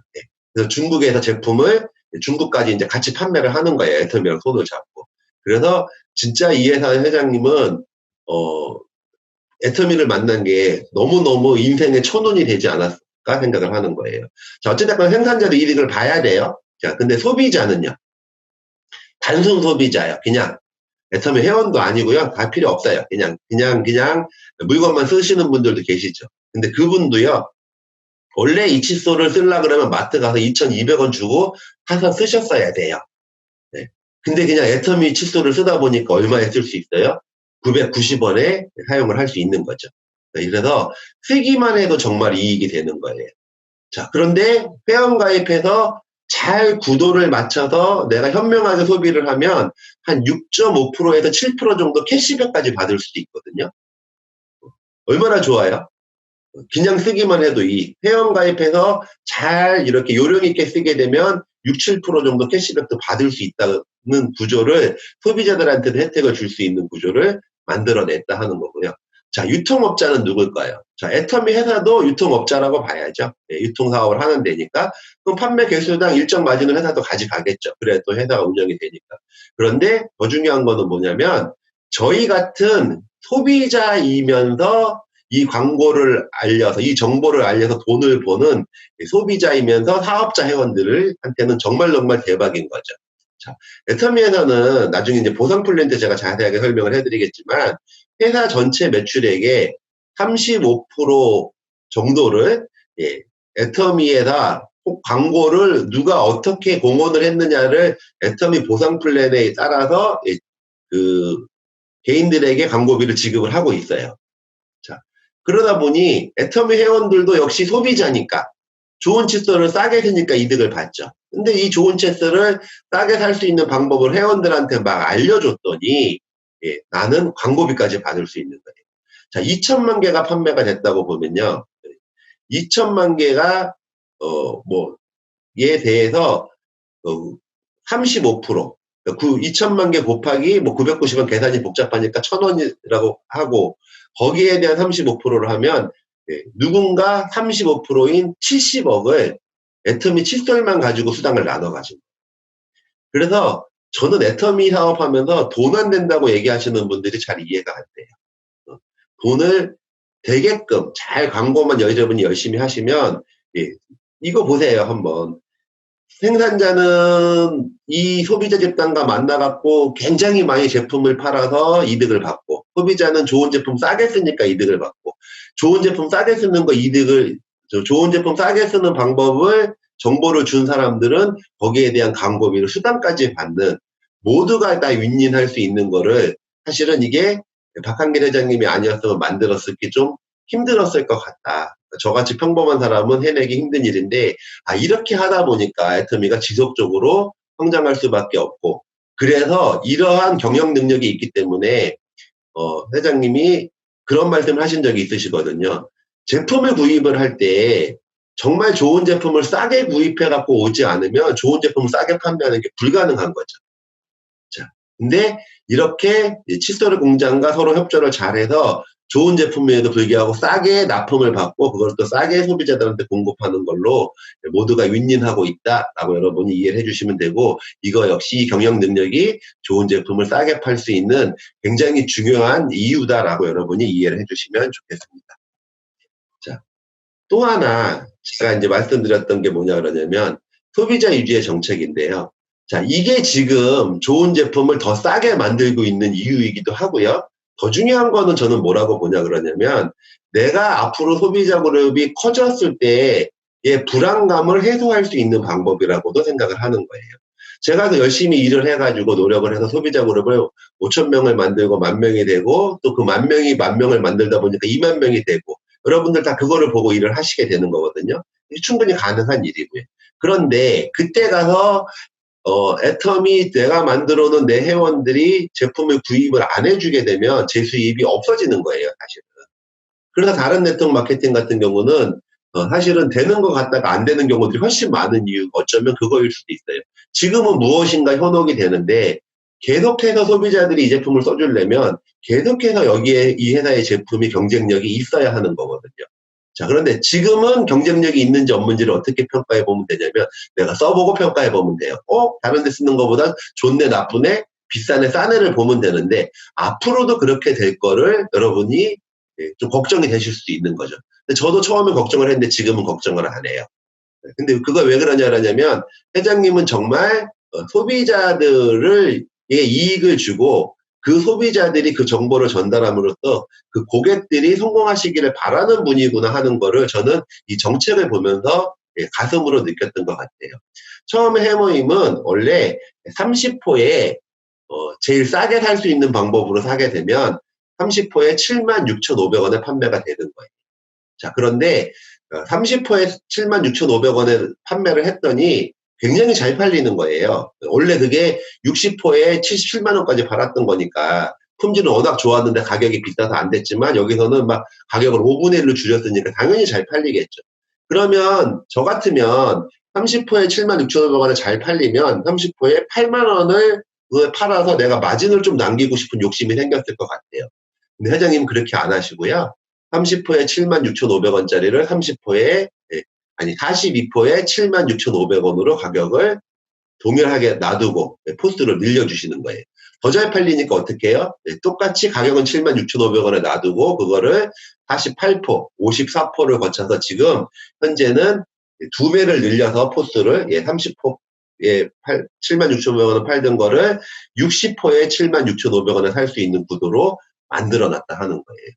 그래서 중국에서 제품을 중국까지 이제 같이 판매를 하는 거예요. 애터미랑 손을 잡고. 그래서 진짜 이 회사의 회장님은 애터미를 만난 게 너무너무 인생의 천운이 되지 않았을까 생각을 하는 거예요. 자, 어쨌든 생산자도 이익을 봐야 돼요. 자, 근데 소비자는요. 단순 소비자예요. 그냥 애터미 회원도 아니고요. 다 필요 없어요. 그냥 물건만 쓰시는 분들도 계시죠. 근데 그분도요. 원래 이 칫솔을 쓰려고 그러면 마트 가서 2,200원 주고 사서 쓰셨어야 돼요. 네. 근데 그냥 애터미 칫솔을 쓰다 보니까 얼마에 쓸 수 있어요? 990원에 사용을 할 수 있는 거죠. 그래서 쓰기만 해도 정말 이익이 되는 거예요. 자, 그런데 회원 가입해서 잘 구도를 맞춰서 내가 현명하게 소비를 하면 한 6.5%에서 7% 정도 캐시백까지 받을 수도 있거든요. 얼마나 좋아요? 그냥 쓰기만 해도 이 회원 가입해서 잘 이렇게 요령 있게 쓰게 되면 6, 7% 정도 캐시백도 받을 수 있다는 구조를, 소비자들한테도 혜택을 줄 수 있는 구조를 만들어냈다 하는 거고요. 자, 유통업자는 누굴까요? 자, 애터미 회사도 유통업자라고 봐야죠. 유통사업을 하는 데니까. 그럼 판매 개수당 일정 마진을 회사도 가져가겠죠. 그래야 또 회사가 운영이 되니까. 그런데 더 중요한 거는 뭐냐면, 저희 같은 소비자이면서 이 광고를 알려서, 이 정보를 알려서 돈을 버는 소비자이면서 사업자 회원들한테는 정말 대박인 거죠. 자, 애터미에서는 나중에 이제 보상 플랜 때 제가 자세하게 설명을 해드리겠지만, 회사 전체 매출액의 35% 정도를 예, 애터미에다 꼭 광고를 누가 어떻게 공헌을 했느냐를 애터미 보상 플랜에 따라서 그 개인들에게 광고비를 지급을 하고 있어요. 자, 그러다 보니 애터미 회원들도 역시 소비자니까 좋은 칫솔을 싸게 쓰니까 이득을 봤죠. 근데 이 좋은 칫솔을 싸게 살 수 있는 방법을 회원들한테 막 알려줬더니 예, 나는 광고비까지 받을 수 있는 거예요. 자, 2천만 개가 판매가 됐다고 보면요. 2천만 개가 뭐에 대해서 35%, 그 2천만 개 곱하기 뭐 990원 계산이 복잡하니까 1,000원이라고 하고 거기에 대한 35%를 하면 누군가 35%인 70억을 애터미 칫솔만 가지고 수당을 나눠가지고. 그래서 저는 애터미 사업하면서 돈 안 된다고 얘기하시는 분들이 잘 이해가 안 돼요. 돈을 되게끔 잘 광고만 여러분이 열심히 하시면 이거 보세요 한번. 생산자는 이 소비자 집단과 만나갖고 굉장히 많이 제품을 팔아서 이득을 받고 소비자는 좋은 제품 싸게 쓰니까 이득을 받고 좋은 제품 싸게 쓰는 거 이득을 좋은 제품 싸게 쓰는 방법을 정보를 준 사람들은 거기에 대한 광고비를 수당까지 받는 모두가 다 윈윈할 수 있는 거를 사실은 이게 박한길 회장님이 아니었으면 만들었을게 좀 힘들었을 것 같다. 저같이 평범한 사람은 해내기 힘든 일인데 이렇게 하다 보니까 애터미가 지속적으로 성장할 수밖에 없고 그래서 이러한 경영 능력이 있기 때문에 회장님이 그런 말씀을 하신 적이 있으시거든요. 제품을 구입을 할 때 정말 좋은 제품을 싸게 구입해 갖고 오지 않으면 좋은 제품을 싸게 판매하는 게 불가능한 거죠. 자, 근데 이렇게 칫솔 공장과 서로 협조를 잘해서 좋은 제품에도 불구하고 싸게 납품을 받고 그걸 또 싸게 소비자들한테 공급하는 걸로 모두가 윈윈하고 있다라고 여러분이 이해를 해주시면 되고 이거 역시 경영 능력이 좋은 제품을 싸게 팔 수 있는 굉장히 중요한 이유다라고 여러분이 이해를 해주시면 좋겠습니다. 자, 또 하나 제가 이제 말씀드렸던 게 뭐냐 그러냐면 소비자 위주의 정책인데요. 자, 이게 지금 좋은 제품을 더 싸게 만들고 있는 이유이기도 하고요. 더 중요한 거는 저는 뭐라고 보냐 그러냐면 내가 앞으로 소비자 그룹이 커졌을 때의 불안감을 해소할 수 있는 방법이라고도 생각을 하는 거예요. 제가 그 열심히 일을 해가지고 노력을 해서 소비자 그룹을 5천 명을 만들고 10,000명이 되고 또 그 10,000명이 10,000명을 만들다 보니까 20,000명이 되고 여러분들 다 그거를 보고 일을 하시게 되는 거거든요. 충분히 가능한 일이고요. 그런데 그때 가서 애터미 내가 만들어 놓은 내 회원들이 제품을 구입을 안 해주게 되면 제 수입이 없어지는 거예요, 사실은. 그래서 다른 네트워크 마케팅 같은 경우는 사실은 되는 것 같다가 안 되는 경우들이 훨씬 많은 이유가 어쩌면 그거일 수도 있어요. 지금은 무엇인가 현혹이 되는데 계속해서 소비자들이 이 제품을 써주려면 계속해서 여기에 이 회사의 제품이 경쟁력이 있어야 하는 거거든요. 자, 그런데 지금은 경쟁력이 있는지 없는지를 어떻게 평가해 보면 되냐면 내가 써보고 평가해 보면 돼요. 다른 데 쓰는 것보다 좋네, 나쁘네, 비싸네, 싸네를 보면 되는데 앞으로도 그렇게 될 거를 여러분이 좀 걱정이 되실 수도 있는 거죠. 근데 저도 처음에 걱정을 했는데 지금은 걱정을 안 해요. 근데 그거 왜 그러냐면 회장님은 정말 소비자들을 이익을 주고 그 소비자들이 그 정보를 전달함으로써 그 고객들이 성공하시기를 바라는 분이구나 하는 거를 저는 이 정책을 보면서 가슴으로 느꼈던 것 같아요. 처음에 해모임은 원래 30호에 제일 싸게 살 수 있는 방법으로 사게 되면 30호에 76,500원에 판매가 되는 거예요. 자, 그런데 30호에 76,500원에 판매를 했더니 굉장히 잘 팔리는 거예요. 원래 그게 60호에 77만 원까지 팔았던 거니까 품질은 워낙 좋았는데 가격이 비싸서 안 됐지만 여기서는 막 가격을 5분의 1로 줄였으니까 당연히 잘 팔리겠죠. 그러면 저 같으면 30호에 76,500원에 잘 팔리면 30호에 8만 원을 팔아서 내가 마진을 좀 남기고 싶은 욕심이 생겼을 것 같아요. 근데 회장님은 그렇게 안 하시고요. 30호에 76,500원짜리를 30호에 42호에 76,500원으로 가격을 동일하게 놔두고 포스를 늘려주시는 거예요. 더 잘 팔리니까 어떻게 해요? 똑같이 가격은 76,500원에 놔두고 그거를 48포, 54포를 거쳐서 지금 현재는 2배를 늘려서 포스를 30포에 76,500원을 팔던 거를 60포에 76,500원에 살 수 있는 구도로 만들어 놨다 하는 거예요.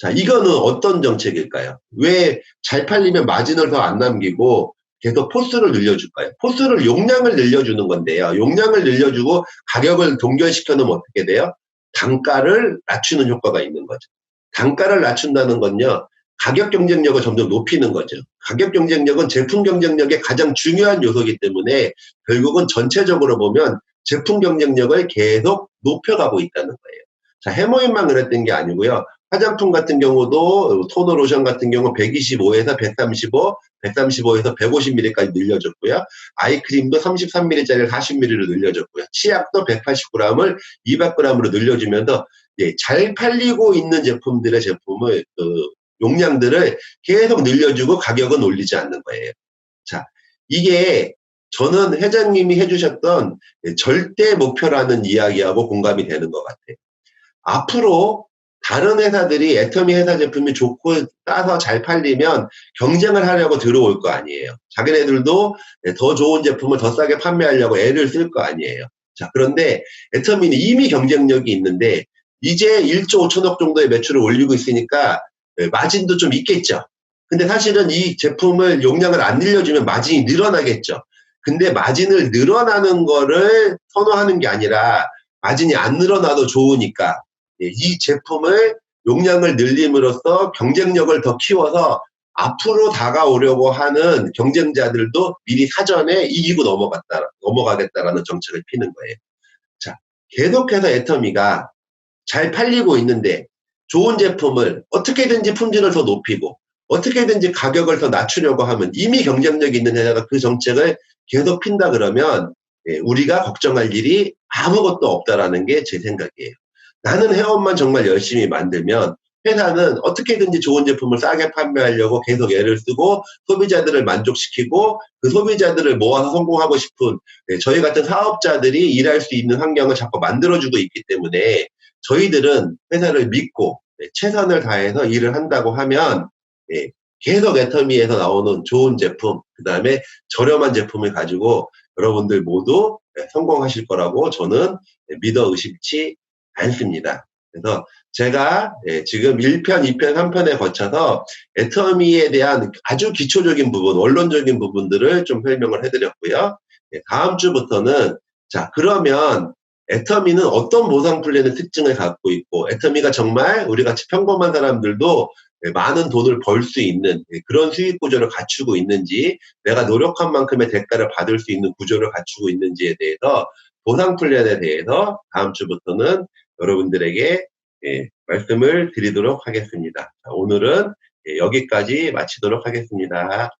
자, 이거는 어떤 정책일까요? 왜 잘 팔리면 마진을 더 안 남기고 계속 포스를 늘려줄까요? 포스를 용량을 늘려주는 건데요. 용량을 늘려주고 가격을 동결시켜 놓으면 어떻게 돼요? 단가를 낮추는 효과가 있는 거죠. 단가를 낮춘다는 건요. 가격 경쟁력을 점점 높이는 거죠. 가격 경쟁력은 제품 경쟁력의 가장 중요한 요소이기 때문에 결국은 전체적으로 보면 제품 경쟁력을 계속 높여가고 있다는 거예요. 자, 해머인만 그랬던 게 아니고요. 화장품 같은 경우도 토너 로션 같은 경우 125에서 135, 135에서 150ml까지 늘려줬고요. 아이크림도 33ml짜리를 40ml로 늘려줬고요. 치약도 180g을 200g으로 늘려주면서 잘 팔리고 있는 제품들의 제품을 용량들을 계속 늘려주고 가격은 올리지 않는 거예요. 자, 이게 저는 회장님이 해주셨던 절대 목표라는 이야기하고 공감이 되는 것 같아요. 앞으로 다른 회사들이 애터미 회사 제품이 좋고 싸서 잘 팔리면 경쟁을 하려고 들어올 거 아니에요. 자기네들도 더 좋은 제품을 더 싸게 판매하려고 애를 쓸 거 아니에요. 자, 그런데 애터미는 이미 경쟁력이 있는데 이제 1조 5천억 정도의 매출을 올리고 있으니까 마진도 좀 있겠죠. 근데 사실은 이 제품을 용량을 안 늘려주면 마진이 늘어나겠죠. 근데 마진을 늘어나는 거를 선호하는 게 아니라 마진이 안 늘어나도 좋으니까 이 제품을 용량을 늘림으로써 경쟁력을 더 키워서 앞으로 다가오려고 하는 경쟁자들도 미리 사전에 이기고 넘어가겠다라는 정책을 피는 거예요. 자, 계속해서 애터미가 잘 팔리고 있는데 좋은 제품을 어떻게든지 품질을 더 높이고 어떻게든지 가격을 더 낮추려고 하면 이미 경쟁력 있는 회사가 그 정책을 계속 핀다 그러면 우리가 걱정할 일이 아무것도 없다라는 게 제 생각이에요. 나는 회원만 정말 열심히 만들면 회사는 어떻게든지 좋은 제품을 싸게 판매하려고 계속 애를 쓰고 소비자들을 만족시키고 그 소비자들을 모아서 성공하고 싶은 저희 같은 사업자들이 일할 수 있는 환경을 자꾸 만들어주고 있기 때문에 저희들은 회사를 믿고 최선을 다해서 일을 한다고 하면 계속 애터미에서 나오는 좋은 제품, 그 다음에 저렴한 제품을 가지고 여러분들 모두 성공하실 거라고 저는 믿어 의심치 않습니다. 그래서 제가 지금 1편, 2편, 3편에 거쳐서 애터미에 대한 아주 기초적인 부분, 원론적인 부분들을 좀 설명을 해드렸고요. 다음 주부터는 자, 그러면 애터미는 어떤 보상 플랜의 특징을 갖고 있고 애터미가 정말 우리같이 평범한 사람들도 많은 돈을 벌 수 있는 그런 수익 구조를 갖추고 있는지 내가 노력한 만큼의 대가를 받을 수 있는 구조를 갖추고 있는지에 대해서 보상 플랜에 대해서 다음 주부터는 여러분들에게 말씀을 드리도록 하겠습니다. 오늘은 여기까지 마치도록 하겠습니다.